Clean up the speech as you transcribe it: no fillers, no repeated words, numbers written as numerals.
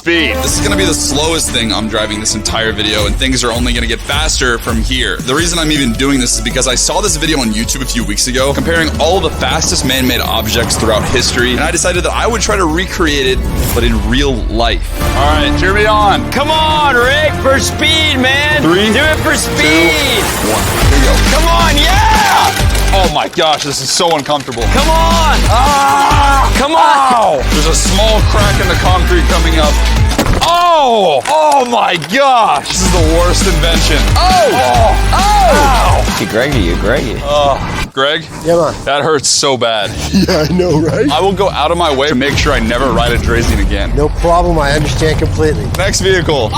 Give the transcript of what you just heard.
speed. This is gonna be the slowest thing I'm driving this entire video, and things are only gonna get faster from here. The reason I'm even doing this is because I saw this video on YouTube a few weeks ago comparing all the fastest man-made objects throughout history, and I decided that I would try to recreate it, but in real life. All right, cheer me on. Come on, Rick, for speed, man. 3, do it for speed. 2, 1. Here we go. Come on, yeah. Oh my gosh, this is so uncomfortable. Come on. Come on. Ow! There's a small crack in the concrete coming up. Oh! Oh my gosh! This is the worst invention. Oh! Hey, Greggy, Greg? Yeah, man. That hurts so bad. Yeah, I know, right? I will go out of my way to make sure I never ride a Draisine again. No problem. I understand completely. Next vehicle.